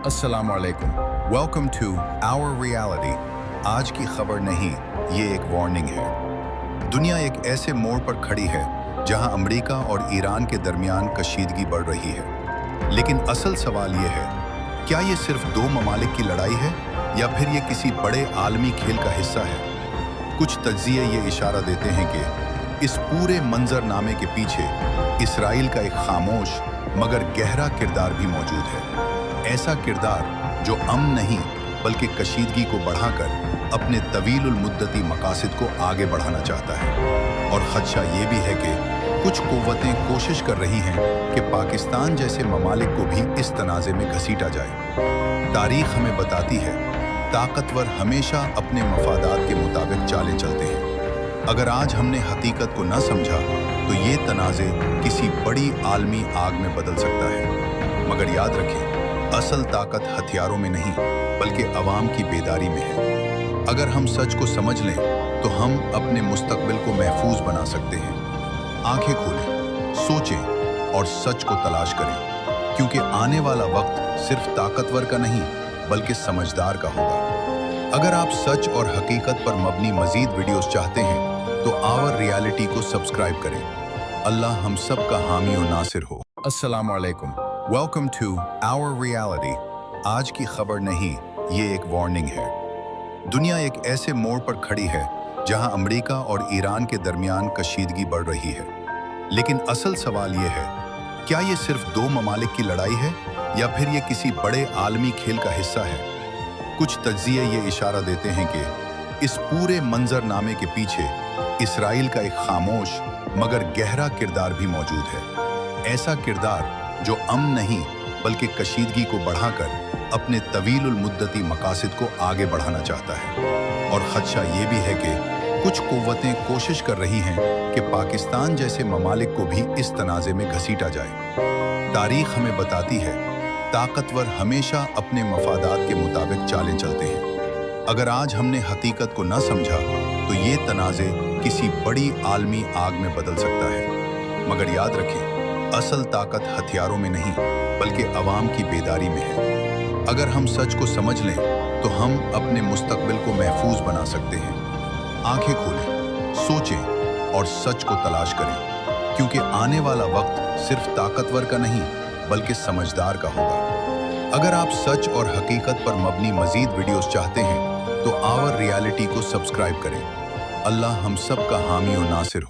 अस्सलाम वालेकुम। Welcome to our reality. आज की खबर नहीं, ये एक वार्निंग है। दुनिया एक ऐसे मोड़ पर खड़ी है जहां अमेरिका और ईरान के दरमियान कशीदगी बढ़ रही है। लेकिन असल सवाल ये है, क्या ये सिर्फ दो ममालिक की लड़ाई है या फिर ये किसी बड़े आलमी खेल का हिस्सा है? कुछ तज्जिए ये इशारा देते हैं कि इस पूरे मंजरनामे के पीछे इसराइल का एक खामोश मगर गहरा किरदार भी मौजूद है। ऐसा किरदार जो अमन नहीं बल्कि कशीदगी को बढ़ाकर अपने तवीलुल मुद्दती मकासद को आगे बढ़ाना चाहता है। और खदशा ये भी है कि कुछ कुव्वतें कोशिश कर रही हैं कि पाकिस्तान जैसे ममालिक को भी इस तनाज़े में घसीटा जाए। तारीख हमें बताती है, ताकतवर हमेशा अपने मफादात के मुताबिक चालें चलते हैं। अगर आज हमने हकीकत को न समझा तो ये तनाज़े किसी बड़ी आलमी आग में बदल सकता है। मगर याद रखें, असल ताकत हथियारों में नहीं बल्कि अवाम की बेदारी में है। अगर हम सच को समझ लें तो हम अपने मुस्तकबिल को महफूज बना सकते हैं। आंखें खोलें, सोचें और सच को तलाश करें, क्योंकि आने वाला वक्त सिर्फ ताकतवर का नहीं बल्कि समझदार का होगा। अगर आप सच और हकीकत पर मबनी मजीद वीडियोस चाहते हैं तो आवर रियलिटी को सब्सक्राइब करें। अल्लाह हम सब का हामी और नासिर हो। अस्सलाम वालेकुम। Welcome to our reality. आज की खबर नहीं, ये एक वार्निंग है। दुनिया एक ऐसे मोड़ पर खड़ी है जहां अमेरिका और ईरान के दरमियान कशीदगी बढ़ रही है। लेकिन असल सवाल ये है, क्या ये सिर्फ दो ममालिक की लड़ाई है या फिर ये किसी बड़े आलमी खेल का हिस्सा है? कुछ तज्जिए ये इशारा देते हैं कि इस पूरे मंजरनामे के पीछे इसराइल का एक खामोश मगर गहरा किरदार भी मौजूद है। ऐसा किरदार जो अमन नहीं बल्कि कशीदगी को बढ़ाकर अपने तवीलुल मुद्दती मकासद को आगे बढ़ाना चाहता है। और खदशा ये भी है कि कुछ कुव्वतें कोशिश कर रही हैं कि पाकिस्तान जैसे ममालिक को भी इस तनाज़े में घसीटा जाए। तारीख हमें बताती है, ताकतवर हमेशा अपने मफादात के मुताबिक चालें चलते हैं। अगर आज हमने हकीकत को न समझा तो ये तनाज़े किसी बड़ी आलमी आग में बदल सकता है। मगर याद रखें, असल ताकत हथियारों में नहीं बल्कि अवाम की बेदारी में है। अगर हम सच को समझ लें तो हम अपने मुस्तकबिल को महफूज बना सकते हैं। आंखें खोलें, सोचें और सच को तलाश करें, क्योंकि आने वाला वक्त सिर्फ ताकतवर का नहीं बल्कि समझदार का होगा। अगर आप सच और हकीकत पर मबनी मजीद वीडियोस चाहते हैं तो आवर रियलिटी को सब्सक्राइब करें। अल्लाह हम सब का हामी और नासिर हो।